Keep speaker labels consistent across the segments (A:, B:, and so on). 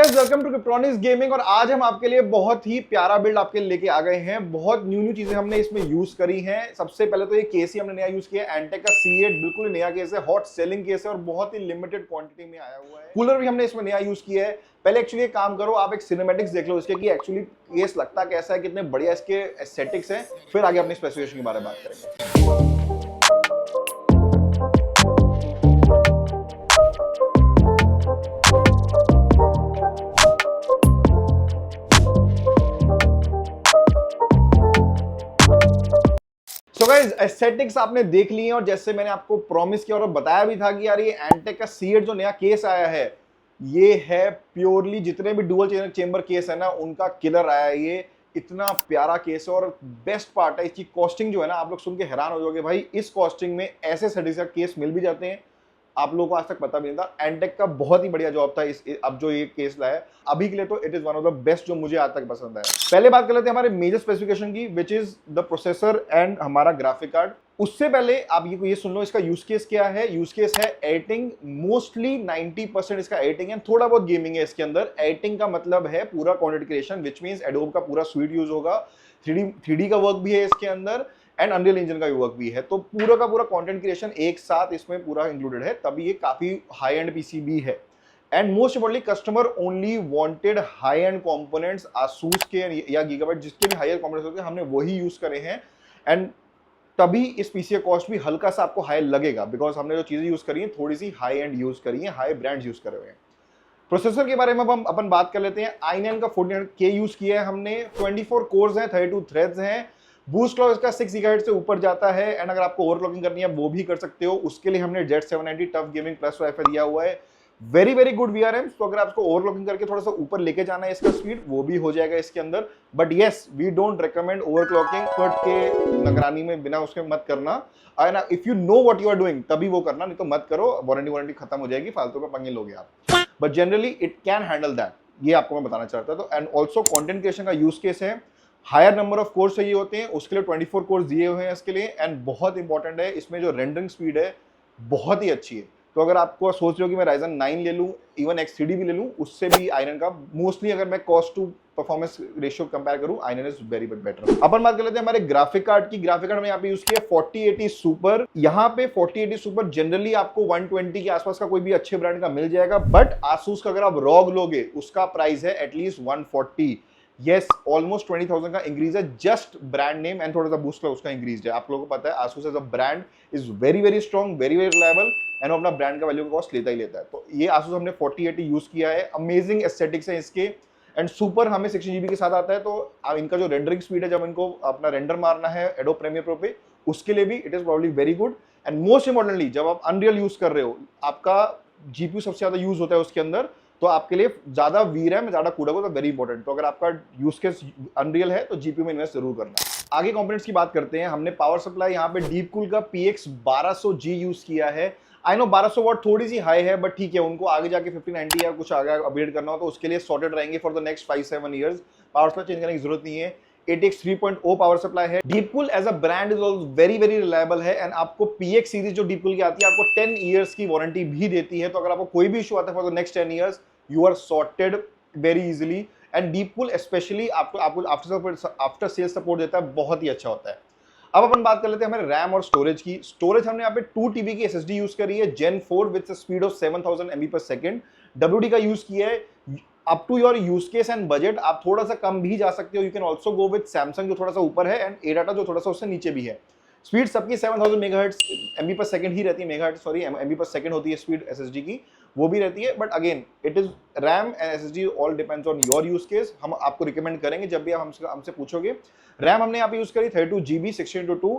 A: Welcome to क्रिप्टोनिक्स gaming. और आज हम आपके लिए बहुत ही प्यारा बिल्ड आपके लिए लेके आ गए हैं। बहुत न्यू चीजें हमने इसमें यूज करी हैं। सबसे पहले तो ये केस ही हमने नया यूज किया है, एंटेक का C8 बिल्कुल नया केस है, हॉट सेलिंग केस है और बहुत ही लिमिटेड क्वांटिटी में आया हुआ है। कूलर भी हमने इसमें नया यूज किया है। पहले एक्चुअली एक काम करो, आप एक सिनेमैटिक्स देख लो इसके कि एक्चुअली केस लगता कैसा है, कितने बढ़िया इसके एस्थेटिक्स हैं, फिर आगे अपनी स्पेसिफिकेशन के बारे में बात करेंगे। सो गाइस, एस्थेटिक्स आपने देख ली है और जैसे मैंने आपको प्रॉमिस किया और बताया भी था कि यार ये एंटेक का C8 जो नया केस आया है, ये है प्योरली जितने भी डुअल चेंबर केस है ना, उनका किलर आया है। ये इतना प्यारा केस है और बेस्ट पार्ट है इसकी कॉस्टिंग जो है ना, आप लोग सुन के हैरान हो जाओगे भाई, इस कॉस्टिंग में ऐसे सर्टिफिकेट केस मिल भी जाते हैं। आप लोगों को आज तक पता भी नहीं था। एंटेक का बहुत ही बढ़िया जॉब था इस अब जो ये केस लाया है अभी के लिए, तो it is one of the best जो मुझे आज तक पसंद है। पहले बात कर लेते हैं हमारे मेजर स्पेसिफिकेशन की, which is the processor and हमारा ग्राफिक कार्ड। उससे पहले आप ये सुन लो, इसका यूज केस क्या है। यूज केस है एडिटिंग, मोस्टली 90% इसका एडिटिंग है, थोड़ा बहुत गेमिंग है इसके अंदर। एडिटिंग का मतलब है पूरा content creation, which means adobe का पूरा स्वीट यूज होगा, 3D का वर्क भी है इसके अंदर एंड अनरियल इंजन का वर्क भी है। तो पूरा का पूरा कंटेंट क्रिएशन एक साथ इसमें पूरा इंक्लूडेड है, तभी ये काफी हाई एंड पीसी भी है। And most importantly customer only wanted high and components, Asus के या गीगाबाइट जिसके भी हायर कंपोनेंट्स होते हैं हमने वही यूज करे हैं। एंड तभी इस पीसी का कॉस्ट भी हल्का सा आपको हाई लगेगा, बिकॉज हमने जो चीजें यूज करी हैं थोड़ी सी हाई एंड यूज करी है, हाई ब्रांड्स यूज करे हुए हैं। प्रोसेसर के बारे में अब हम अपन बात कर लेते हैं। i9 का 1400K यूज किया है हमने, 24 कोर्स हैं, 32 थ्रेड्स हैं। बूस्ट क्लॉक इसका 6 गीगाहर्ट्ज से ऊपर जाता है एंड अगर आपको ओवरक्लॉकिंग करनी है वो भी कर सकते हो। उसके लिए हमने Z790 TUF gaming plus wifi दिया हुआ है। वेरी वेरी गुड VRM, तो अगर आपको ओवरक्लॉकिंग करके थोड़ा सा ऊपर लेके जाना है इसका स्पीड, वो भी हो जाएगा इसके अंदर। But yes, we don't recommend overclocking कट के निगरानी में, बिना उसके मत करना। If you know what you are doing तभी वो करना, नहीं तो मत करो, वारंटी खत्म हो जाएगी, फालतू में पंगे लोगे आप। But generally it can handle that, ये आपको मैं बताना चाहता था। तो एंड ऑल्सो कंटेंट क्रिएशन का यूज केस है, हायर नंबर ऑफ कोर्स चाहिए होते हैं, उसके लिए 24 कोर्स दिए हुए हैं इसके लिए। एंड बहुत इंपॉर्टेंट है, इसमें जो रेंडरिंग स्पीड है बहुत ही अच्छी है। तो अगर आपको सोच रहे हो कि मैं Ryzen 9 ले लूं, इवन X3D भी ले लूं, उससे भी i9 का मोस्टली, अगर मैं cost to performance ratio compare करूं, i9 इज वेरी बेटर। अपन बात कर लेते हैं हमारे ग्राफिक कार्ड की। ग्राफिक कार्ड में यहाँ पे यूज किया 4080 सुपर। यहाँ पे 4080 सुपर जनरली आपको 120 के आसपास का कोई भी अच्छे ब्रांड का मिल जाएगा, बट आसूस का अगर आप रॉग लोगे उसका प्राइस है एटलीस्ट 140। यस, ऑलमोस्ट 20,000 का इंक्रीज है, जस्ट ब्रांड नेम एंड थोड़ा सा बूस्ट उसका इंक्रीज है। आप लोगों को पता है Asus as a brand is very very strong, very very reliable and अपना ब्रांड का वैल्यू का कॉस्ट लेता ही लेता है। तो ये आसूस हमने 4080 यूज किया है, अमेजिंग एस्थेटिक्स है इसके। एंड सुपर हमें 60GB के साथ आता है, तो इनका जो रेंडरिंग स्पीड है, जब इनको अपना रेंडर मारना है एडोब प्रीमियर प्रो पे, उसके लिए भी it is probably very good. And most importantly जब आप अनरियल यूज कर रहे हो, आपका जीपीयू सबसे ज्यादा यूज होता है उसके अंदर, तो आपके लिए ज्यादा VRAM ज्यादा कूड़ा हो तो वेरी इंपॉर्टेंट। तो अगर आपका यूज केस अनरियल है तो जीपीयू में इन्वेस्ट जरूर करना। आगे कंपोनेंट्स की बात करते हैं। हमने पावर सप्लाई यहाँ पे डीपकूल का PX 1200G यूज किया है। आई नो 1200 वाट थोड़ी सी हाई है, बट ठीक है, उनको आगे जाके 1590 या कुछ आगे अपग्रेड करना हो तो उसके लिए सॉर्टेड रहेंगे for the next 5-7 years. Power supply change करने की जरूरत नहीं है। ATX 3.0 पावर सप्लाई है। Deepcool as a brand is very very reliable है एंड आपको PX सीरीज जो डीपकूल की आती है, आपको 10 ईयर्स की वारंटी भी देती है। तो अगर आपको कोई भी इशू आता है for the next 10 years, you are sorted very easily। and Deepcool especially आपको आफ्टर सेल सपोर्ट देता है, बहुत ही अच्छा होता है। अब अपन बात कर लेते हैं हमारे रैम और स्टोरेज की। स्टोरेज हमने यहाँ पे 2 TB की SSD यूज करी है, Gen 4 with speed of 7000 MB/s। WD का यूज किया है। Up to your use case and budget, आप थोड़ा सा कम भी जा सकते हो। You can also go with Samsung जो थोड़ा सा ऊपर है एंड एडाटा जो थोड़ा सा उससे नीचे भी है। स्पीड सबकी 7000 मेगाहर्ट्ज MB/s ही रहती है, मेगाहर्ट्ज सॉरी MB/s होती है स्पीड SSD की, वो भी रहती है। But again it is RAM and SSD all depends on your use case. हम आपको रिकमेंड करेंगे जब भी आप हमसे पूछोगे। रैम हमने यहाँ पे यूज करी 32GB 16:2,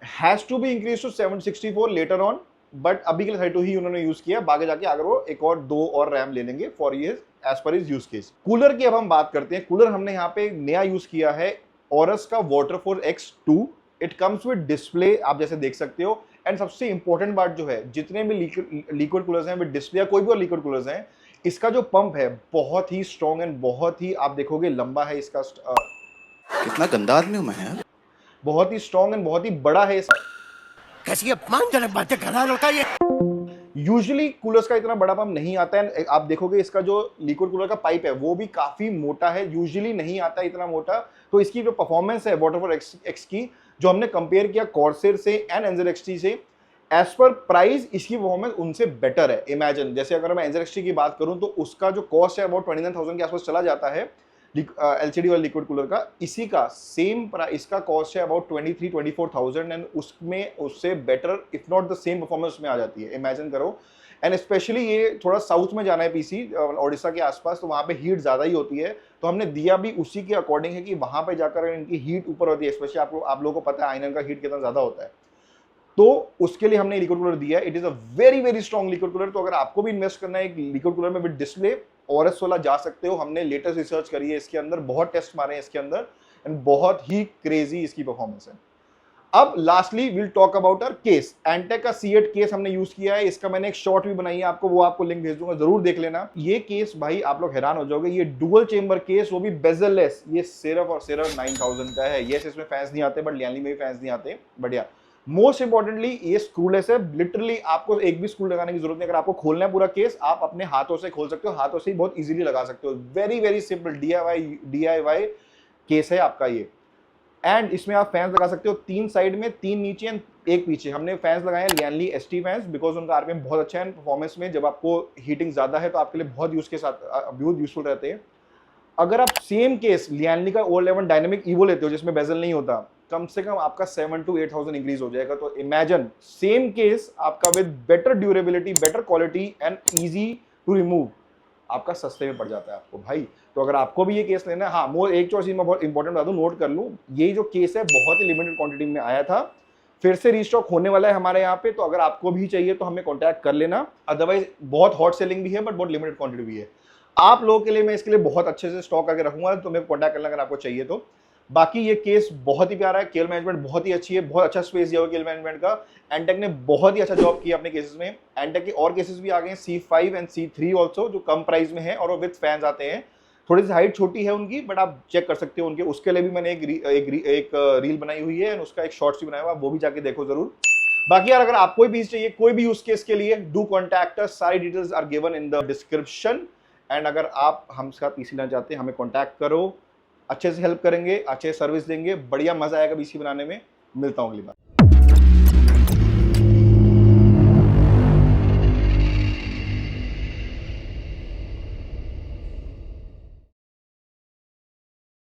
A: has to be increase to 764 later on, but अभी के लिए 32 ही उन्होंने यूज किया। आगे जाके अगर वो एक और 2 और रैम ले लेंगे फॉर ये as per is use case. Cooler की अब हम बात करते हैं। कूलर हमने यहाँ पे नया यूज किया है ऑरस का waterfall X2। It comes with display, आप जैसे देख सकते हो। एंड सबसे इंपॉर्टेंट बात जो है, जितने भी लिक्विड कूलर्स हैं विद डिस्प्ले या कोई भी और लिक्विड कूलर्स हैं, इसका जो पंप है बहुत ही स्ट्रॉन्ग एंड बहुत ही, आप देखोगे, लंबा है इसका।
B: कितना गंदा आदमी हूं मैं यार।
A: बहुत ही स्ट्रॉन्ग एंड बहुत ही बड़ा है इसका।
C: कैसी अपमानजनक बातें कर रहा होता है ये।
A: यूजुअली कूलर्स का इतना बड़ा पंप नहीं आता है, आप देखोगे इसका जो लिक्विड कूलर का पाइप है वो भी काफी मोटा है, यूजुअली नहीं आता इतना मोटा। तो इसकी जो परफॉर्मेंस है वाटरफॉल एक्स की, जो हमने कंपेयर किया कॉर्सेर से एंड एंजर एक्सटी से, एज पर प्राइस इसकी परफॉर्मेंस उनसे बेटर है। इमेजिन, जैसे अगर मैं एंजर एक्सटी की बात करूं तो उसका जो कॉस्ट है अबाउट 29,000 के आसपास चला जाता है एलसीडी और लिक्विड कूलर का। इसी का सेम प्राइस का कॉस्ट है अबाउट 23-24,000 एंड उसमें उससे better if not the same performance में आ जाती है। इमेजिन करो, एंड स्पेशली ये थोड़ा साउथ में जाना है पीसी ओडिशा के आसपास, तो वहाँ पे हीट ज़्यादा ही होती है। तो हमने दिया भी उसी के अकॉर्डिंग है कि वहाँ पे जाकर इनकी हीट ऊपर होती है, स्पेशली आप लोगों को पता है आयरन का हीट कितना ज़्यादा होता है, तो उसके लिए हमने लिक्विड कूलर दिया है। It is a very very strong liquid cooler. तो अगर आपको भी इन्वेस्ट करना है एक लिक्विड कूलर में विद डिस्प्ले, ORS 16 जा सकते हो। हमने लेटेस्ट रिसर्च करी है इसके अंदर, बहुत टेस्ट मारे हैं इसके अंदर, एंड बहुत ही क्रेजी इसकी परफॉर्मेंस है। अब lastly will talk about our case. Antec का C8 केस हमने यूज किया है, इसका मैंने एक शॉर्ट भी बनाई है आपको, वो आपको लिंक भेज दूंगा, जरूर देख लेना। ये केस भाई आप लोग हैरान हो जाओगे, ये डुअल चेंबर केस, वो भी बेजललेस, ये सिर्फ और सिर्फ 9,000 का है। यस, इसमें फैंस नहीं आते, बट लियानली में भी फैंस नहीं आते, बढ़िया। मोस्ट इंपॉर्टेंटली ये स्क्रूलेस है, लिटरली आपको एक भी स्क्रू लगाने की जरूरत नहीं। अगर आपको खोलना है पूरा केस, आप अपने हाथों से खोल सकते हो, हाथों से ही बहुत इजीली लगा सकते हो। Very very simple DIY case है आपका ये। एंड इसमें आप फैंस लगा सकते हो 3 साइड में, 3 नीचे एंड 1 पीछे। हमने फैंस लगाए हैं लियानली ST फैंस, बिकॉज उनका आरपीएम बहुत अच्छा है, परफॉर्मेंस में जब आपको हीटिंग ज्यादा है तो आपके लिए बहुत यूजफुल रहते हैं। अगर आप सेम केस लियानली का O11 डायनेमिक ईवो लेते हो जिसमें बेजल नहीं होता, कम से कम आपका 7,000 to 8,000 इंक्रीज हो जाएगा। तो इमेजिन सेम केस आपका with better durability, better quality and easy to remove, आपका सस्ते में पड़ जाता है आपको भाई। तो अगर आपको भी ये केस लेना है, हाँ मोर एक चीज मैं बहुत इंपॉर्टेंट बता दूं, नोट कर लूं, ये जो केस है बहुत ही लिमिटेड क्वांटिटी में आया था, फिर से रीस्टॉक होने वाला है हमारे यहाँ पे। तो अगर आपको भी चाहिए तो हमें कॉन्टैक्ट कर लेना, अदरवाइज बहुत हॉट सेलिंग भी है बट बहुत लिमिटेड क्वांटिटी भी है। आप लोगों के लिए मैं इसके लिए बहुत अच्छे से स्टॉक करके रखूंगा, तो मेरे को कॉन्टैक्ट करना अगर आपको चाहिए तो। बाकी ये केस बहुत ही प्यारा है, केबल मैनेजमेंट बहुत ही अच्छी है, बहुत अच्छा स्पेस दिया हुआ केबल मैनेजमेंट का। एंटेक ने बहुत ही अच्छा जॉब किया अपने केसेस में। एंटेक के और केसेस भी आ गए हैं, C5 एंड C3 ऑल्सो, जो कम प्राइस में है और वो विद फैंस आते हैं। थोड़ी सी हाइट छोटी है उनकी, बट आप चेक कर सकते हो उनके, उसके लिए भी मैंने एक रील बनाई हुई है, उसका एक शॉर्ट्स भी बनाया हुआ, वो भी जाके देखो जरूर। बाकी यार अगर आपको भी पीस चाहिए कोई भी यूज केस के लिए, डू कॉन्टैक्ट अस, सारी details are given in the description. And अगर आप हमसे साथ पीसी लेना चाहते हैं, हमें कॉन्टैक्ट करो, अच्छे से हेल्प करेंगे, अच्छे सर्विस देंगे, बढ़िया मजा आएगा पीसी बनाने में। मिलता हूँ अगली बार।